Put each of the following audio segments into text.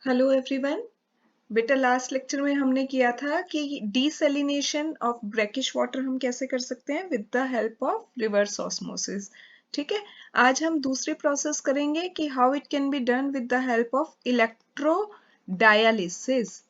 Hello everyone. बेटा last lecture में हमने किया था कि डीसैलिनेशन ऑफ ब्रैकिश वाटर हम कैसे कर सकते हैं with the help of reverse osmosis. ठीक है, आज हम दूसरी प्रोसेस करेंगे कि how it can be done with the help of electrodialysis.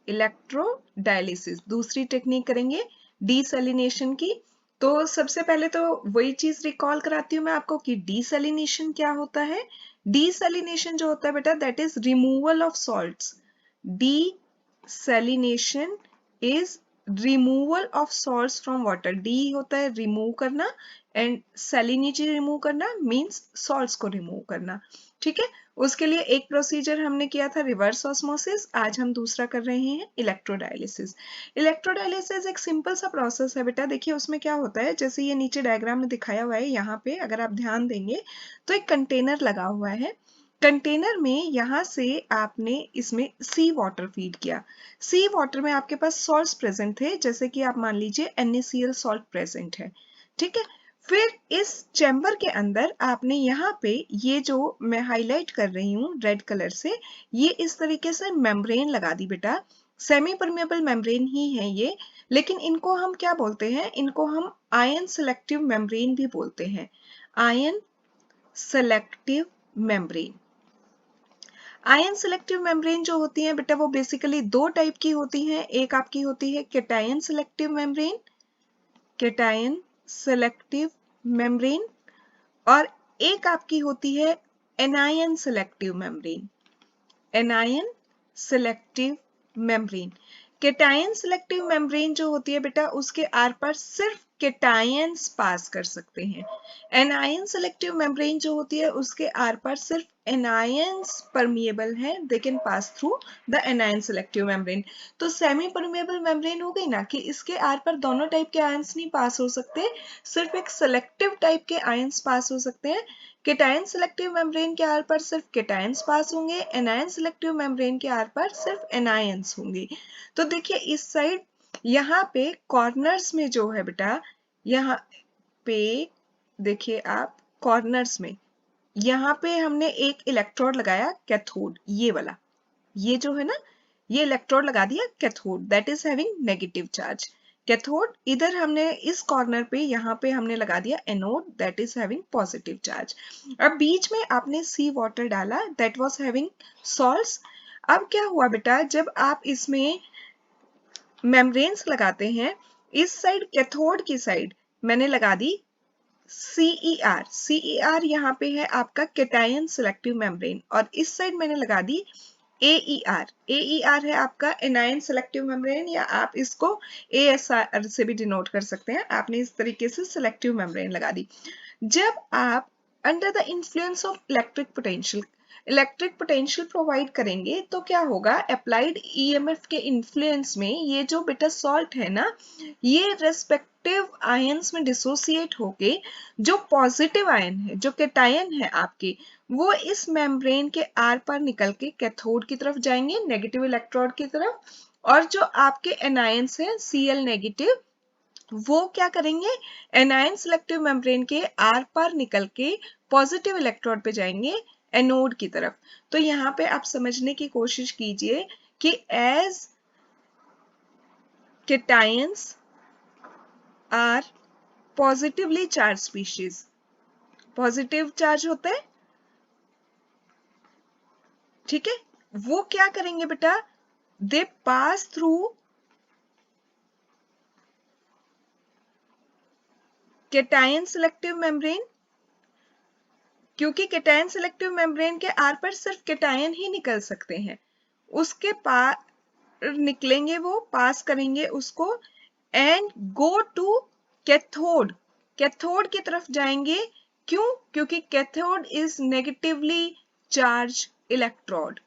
Electrodialysis दूसरी टेक्निक करेंगे डीसैलिनेशन की। तो सबसे पहले तो वही चीज रिकॉल कराती हूँ मैं आपको कि डीसैलिनेशन क्या होता है। डीसैलिनेशन जो होता है बेटा that is removal of salts. Desalination is removal of salts from water. D होता है रिमूव करना एंड salinity रिमूव करना मीन्स salts को रिमूव करना। ठीक है, उसके लिए एक प्रोसीजर हमने किया था रिवर्स ऑस्मोसिस, आज हम दूसरा कर रहे हैं इलेक्ट्रोडायलिसिस। इलेक्ट्रोडायलिसिस एक सिंपल सा प्रोसेस है बेटा। देखिए उसमें क्या होता है, जैसे ये नीचे डायग्राम में दिखाया हुआ है, यहाँ पे अगर आप ध्यान देंगे तो एक कंटेनर लगा हुआ है। कंटेनर में यहाँ से आपने इसमें सी वाटर फीड किया। सी वाटर में आपके पास सॉल्ट्स प्रेजेंट थे, जैसे कि आप मान लीजिए NaCl सॉल्ट प्रेजेंट है। ठीक है, फिर इस चैम्बर के अंदर आपने यहाँ पे ये जो मैं हाईलाइट कर रही हूँ रेड कलर से, ये इस तरीके से मेम्ब्रेन लगा दी बेटा। सेमी परमेबल मेम्ब्रेन ही है ये, लेकिन इनको हम क्या बोलते हैं, इनको हम आयन सेलेक्टिव मेम्ब्रेन भी बोलते हैं। Ion selective membrane. Ion selective membrane जो होती है बेटा वो बेसिकली दो टाइप की होती हैं। एक आपकी होती है cation selective membrane, cation selective membrane, और एक आपकी होती है anion selective membrane, anion selective membrane. Cation selective membrane जो होती है बेटा उसके आर पार सिर्फ कैटायंस पास कर सकते हैं। एनायन सेलेक्टिव मेम्ब्रेन जो होती है उसके आर पार सिर्फ एनायंस परमिएबल है, they can pass through the anion selective membrane. तो सेमी परमिएबल मेम्ब्रेन हो गई ना, कि इसके आर पर दोनों टाइप के आयंस नहीं पास हो सकते, सिर्फ एक सेलेक्टिव टाइप के आयंस पास हो सकते हैं। कैटायन सेलेक्टिव मेम्ब्रेन के आर पर सिर्फ कैटायंस पास होंगे, एनायन सेलेक्टिव मेम्ब्रेन के आर पर सिर्फ एनायंस होंगे। तो देखिए इस साइड यहाँ पे कॉर्नर्स में जो है बेटा, यहाँ पे देखिए आप कॉर्नर्स में यहाँ पे हमने एक इलेक्ट्रोड लगाया कैथोड, ये वाला, ये जो है ना, ये इलेक्ट्रोड लगा दिया cathode that is having negative charge. Cathode इधर हमने इस कॉर्नर पे यहाँ पे हमने लगा दिया anode that is having positive charge. अब बीच में आपने सी वाटर डाला दैट वाज हैविंग सॉल्ट्स। अब क्या हुआ बेटा, जब आप इसमें मेम्ब्रेन्स लगाते हैं, इस साइड कैथोड की साइड मैंने लगा दी CER। CER यहाँ पे है आपका कैटायन सेलेक्टिव मेम्ब्रेन, और इस साइड मैंने लगा दी AER। AER है आपका एनायन सेलेक्टिव मेम्ब्रेन, या आप इसको ASR से भी डिनोट कर सकते हैं। आपने इस तरीके से सेलेक्टिव मेम्ब्रेन लगा दी। जब आप under the influence of electric potential provide करेंगे तो क्या होगा, अप्लाइड EMF के इन्फ्लुएंस में ये जो बेटा सॉल्ट है ना, ये रेस्पेक्टिव आयंस में डिसोसिएट होके जो पॉजिटिव आयन है, जो कैटायन है आपके, वो इस मेम्ब्रेन के आर पार निकल के कैथोड की तरफ जाएंगे, नेगेटिव इलेक्ट्रोड की तरफ, और जो आपके एनायंस है Cl नेगेटिव, वो क्या करेंगे, एनायन सेलेक्टिव मेम्ब्रेन के आर पार निकल के पॉजिटिव इलेक्ट्रोड पे जाएंगे एनोड की तरफ। तो यहाँ पे आप समझने की कोशिश कीजिए कि as cations are positively charge species, positive charge होता है, ठीक है, वो क्या करेंगे बेटा, they pass through cation selective membrane, क्योंकि कैटायन सेलेक्टिव मेम्ब्रेन के आर पर सिर्फ कैटायन ही निकल सकते हैं, उसके पार निकलेंगे, वो पास करेंगे उसको and go to cathode, cathode की तरफ जाएंगे। क्यों, क्योंकि cathode is negatively charge electrode,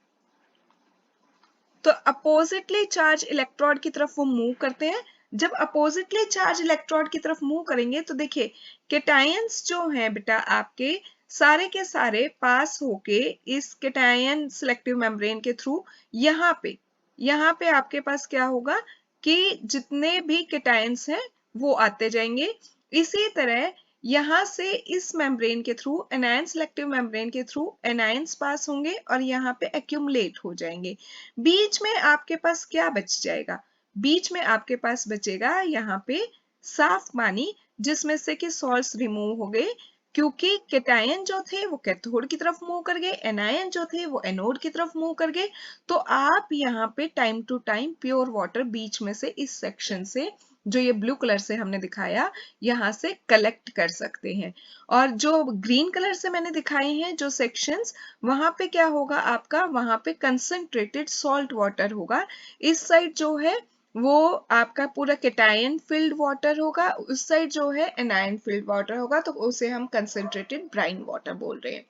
तो अपोजिटली चार्ज इलेक्ट्रोड की तरफ वो मूव करते हैं। जब अपोजिटली चार्ज इलेक्ट्रोड की तरफ मूव करेंगे तो देखिए कैटायंस जो हैं बेटा आपके सारे के सारे पास होके इस कैटायन सेलेक्टिव मेम्ब्रेन के थ्रू यहाँ पे आपके पास क्या होगा कि जितने भी कैटायंस हैं वो आते जाएंगे। इसी तरह यहाँ से इस मेम्ब्रेन के थ्रू, एनायन सिलेक्टिव मेम्ब्रेन के थ्रू एनायंस पास होंगे और यहाँ पे एक्यूमुलेट हो जाएंगे। बीच में आपके पास क्या बच जाएगा? बीच में आपके पास बचेगा यहाँ पे साफ पानी, जिसमें से कि सॉल्ट्स रिमूव हो गए, क्योंकि केटायन जो थे वो कैथोड की तरफ मूव कर गए, एनायन जो थे वो एनोड की तरफ मूव कर गए। तो आप यहाँ पे time to time pure water बीच में से, इस सेक्शन से जो ये ब्लू कलर से हमने दिखाया, यहाँ से कलेक्ट कर सकते हैं। और जो ग्रीन कलर से मैंने दिखाए हैं जो सेक्शंस, वहां पे क्या होगा आपका, वहां पे कंसंट्रेटेड सॉल्ट वाटर होगा। इस साइड जो है वो आपका पूरा केटायन फिल्ड वाटर होगा, उस साइड जो है एनायन फिल्ड वाटर होगा, तो उसे हम कंसंट्रेटेड ब्राइन वाटर बोल रहे हैं।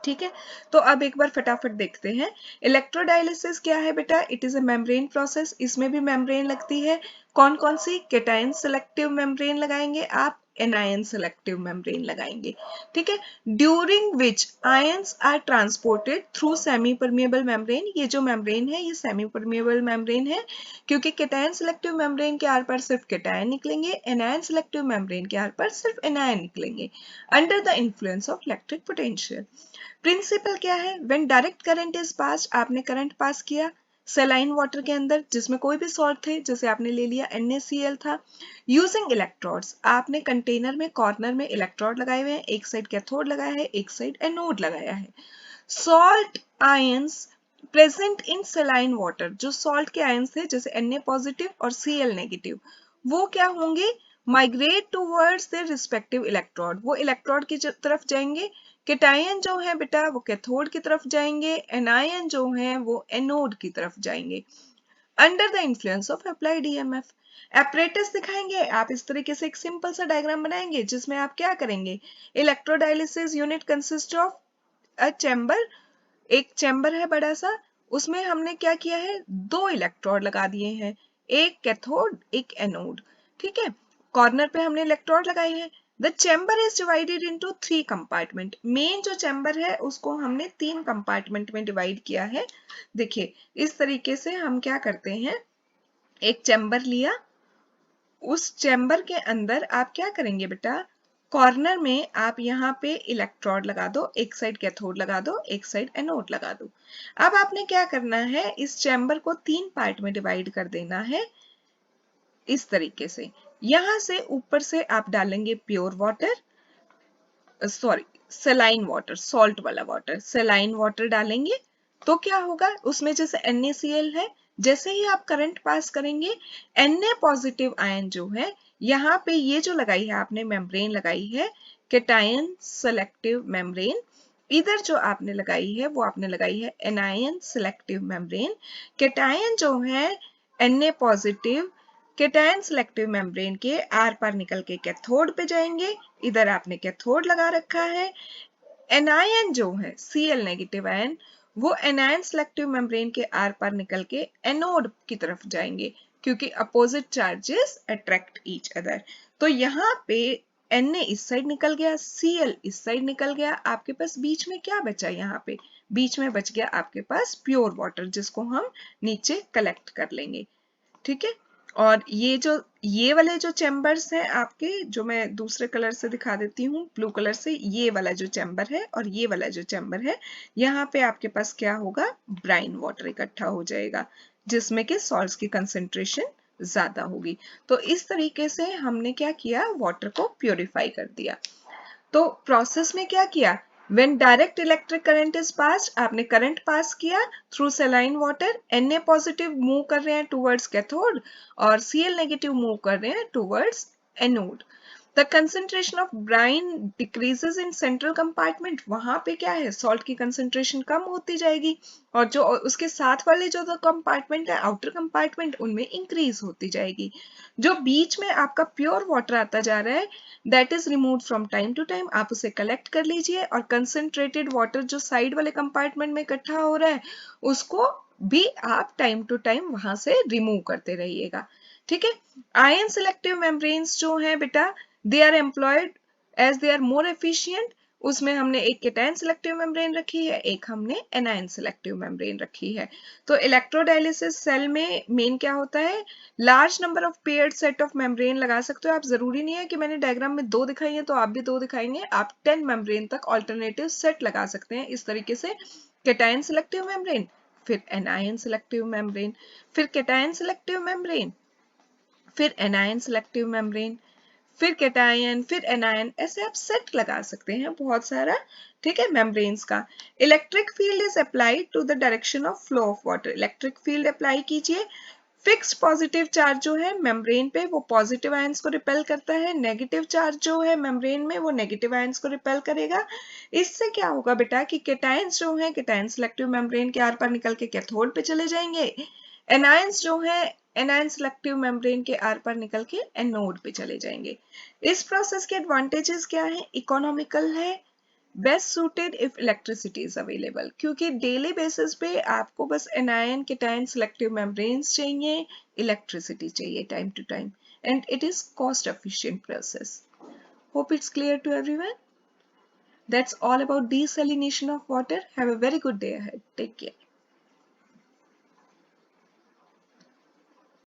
ठीक है, तो अब एक बार फटाफट देखते हैं। इलेक्ट्रोडायलिसिस क्या है बेटा? It is a membrane process. इसमें भी मेम्ब्रेन लगती है। कौन कौन सी? केटायन सेलेक्टिव मेम्ब्रेन लगाएंगे आप, एनायन सेलेक्टिव मेम्ब्रेन लगाएंगे। ठीक है, during which ions are transported through semi permeable membrane. ये जो मेम्ब्रेन है ये सेमी परमिएबल मेम्ब्रेन है, क्योंकि केटायन सेलेक्टिव मेम्ब्रेन के आर पार सिर्फ केटायन निकलेंगे, एनायन सेलेक्टिव मेम्ब्रेन के आर पार सिर्फ एनायन निकलेंगे, under the influence of electric potential. Principle क्या है? When direct current is pass, आपने करंट पास किया सेलाइन वाटर के अंदर जिसमें कोई भी सॉल्ट थे, जैसे आपने ले लिया NaCl था, यूजिंग इलेक्ट्रोड्स, आपने कंटेनर में कॉर्नर में इलेक्ट्रोड लगाए हुए हैं, एक साइड कैथोड लगाया है, एक साइड एनोड लगाया है। Salt ions present in saline water, जो सॉल्ट के आयंस थे जैसे Na पॉजिटिव और Cl नेगेटिव, वो क्या होंगे? Migrate towards their respective electrode, वो इलेक्ट्रोड की तरफ जाएंगे। केटायन जो है बेटा वो कैथोड की तरफ जाएंगे, एनायन जो है वो एनोड की तरफ जाएंगे, under the influence of applied EMF। Apparatus दिखाएंगे आप, इस तरीके से एक सिंपल सा डायग्राम बनाएंगे जिसमें आप क्या करेंगे, electrodialysis unit consist of a chamber, एक चैम्बर है बड़ा सा, उसमें हमने क्या किया है, दो इलेक्ट्रोड लगा दिए हैं, एक कैथोड एक एनोड। ठीक है, कॉर्नर पे हमने इलेक्ट्रोड लगाए हैं। The chamber is divided into 3 compartment, main जो चैम्बर है उसको हमने 3 कंपार्टमेंट में डिवाइड किया है। देखिए इस तरीके से हम क्या करते हैं, एक चैम्बर लिया, उस चैम्बर के अंदर आप क्या करेंगे बेटा, कॉर्नर में आप यहाँ पे इलेक्ट्रोड लगा दो, एक साइड कैथोड लगा दो, एक साइड एनोड लगा दो। अब आपने क्या करना है, इस चैम्बर को 3 पार्ट में डिवाइड कर देना है इस तरीके से। यहां से ऊपर से आप डालेंगे pure water, sorry saline water, salt वाला वाटर, सेलाइन वाटर डालेंगे। तो क्या होगा, उसमें जैसे NaCl है, जैसे ही आप करंट पास करेंगे, Na पॉजिटिव आयन जो है, यहाँ पे ये जो लगाई है आपने मेम्ब्रेन लगाई है, केटायन सेलेक्टिव मेम्ब्रेन, इधर जो आपने लगाई है वो आपने लगाई है एनायन सेलेक्टिव मेम्ब्रेन। केटायन जो है Na positive cation selective membrane के आर पार निकल के कैथोड पे जाएंगे, इधर आपने कैथोड लगा रखा है। एनायन जो है Cl नेगेटिव आयन, वो एनायन सेलेक्टिव मेम्ब्रेन के आर पार निकल के एनोड की तरफ जाएंगे, क्योंकि opposite charges attract each other. तो यहाँ पे Na इस साइड निकल गया, Cl इस साइड निकल गया, आपके पास बीच में क्या बचा, यहाँ पे बीच में बच गया आपके पास प्योर वाटर, जिसको हम नीचे कलेक्ट कर लेंगे। ठीक है, और ये वाले जो चैम्बर्स हैं आपके, जो मैं दूसरे कलर से दिखा देती हूँ, ब्लू कलर से, ये वाला जो चैम्बर है और ये वाला जो चैम्बर है, यहाँ पे आपके पास क्या होगा, ब्राइन वाटर इकट्ठा हो जाएगा, जिसमें कि सॉल्ट्स की कंसेंट्रेशन ज्यादा होगी। तो इस तरीके से हमने क्या किया, वाटर को प्योरीफाई कर दिया। तो प्रोसेस में क्या किया, when direct electric current is passed, आपने करंट पास किया through saline water, Na positive move कर रहे हैं टूवर्ड्स कैथोड और Cl नेगेटिव मूव कर रहे हैं towards anode. The concentration of Bryan decreases in central compartment, वहां पे क्या है, सॉल्ट की कंसेंट्रेशन कम होती जाएगी, और जो उसके साथ वाले जो कंपार्टमेंट है, आउटर कंपार्टमेंट, उनमें इंक्रीज होती जाएगी। जो बीच में आपका प्योर वाटर आता जा रहा है, that is remove from time to time, आप उसे कलेक्ट कर लीजिए, और कंसेंट्रेटेड वाटर जो साइड वाले कंपार्टमेंट में इकट्ठा हो रहा है, उसको भी आप टाइम टू टाइम वहां से रिमूव करते रहिएगा। ठीक है, आयन सेलेक्टिव मेम्ब्रेन्स जो है बेटा, they are employed as they are more efficient, उसमें हमने एक केटायन सिलेक्टिव मेम्ब्रेन रखी है, एक हमने एनायन सिलेक्टिव मेम्ब्रेन रखी है। तो इलेक्ट्रोडायलिसिस सेल में मेन क्या होता है, large number of paired set of membrane लगा सकते हो आप। जरूरी नहीं है कि मैंने डायग्राम में 2 दिखाई है तो आप भी 2 दिखाएंगे, आप 10 मेम्ब्रेन तक ऑल्टरनेटिव सेट लगा सकते हैं इस तरीके से। केटायन सिलेक्टिव मेम्ब्रेन, फिर एनायन सिलेक्टिव मेम्ब्रेन, फिर केटायन सिलेक्टिव मेम्ब्रेन, फिर एनायन सिलेक्टिव मेम्ब्रेन, फिर केटायन, फिर एनायन, ऐसे आप सेट लगा सकते हैं बहुत सारा, ठीक है, मेम्ब्रेन्स का। Electric field is applied to the direction of flow of water. Electric field apply कीजिए, फिक्स पॉजिटिव चार्ज जो है मेम्ब्रेन पे वो पॉजिटिव आयंस को रिपेल करता है, नेगेटिव चार्ज जो है मेम्ब्रेन में वो नेगेटिव आयंस को रिपेल करेगा। इससे क्या होगा बेटा कि केटायंस जो है केटायन सिलेक्टिव मेम्ब्रेन के आर पार निकल के कैथोड पे चले जाएंगे, एनायंस जो है एनायन सिलेक्टिव मेम्ब्रेन के आर पार निकल के एनोड पे चले जाएंगे। इस प्रोसेस के एडवांटेजेस क्या है, इकोनॉमिकल है, best suited if electricity is available, क्योंकि डेली बेसिस पे आपको बस एनायन केटायन सिलेक्टिव मेम्ब्रेन्स चाहिए, इलेक्ट्रिसिटी चाहिए time to time, and it is cost efficient process. Hope it's clear to everyone. That's all about desalination of water. Have a very good day ahead. Take care.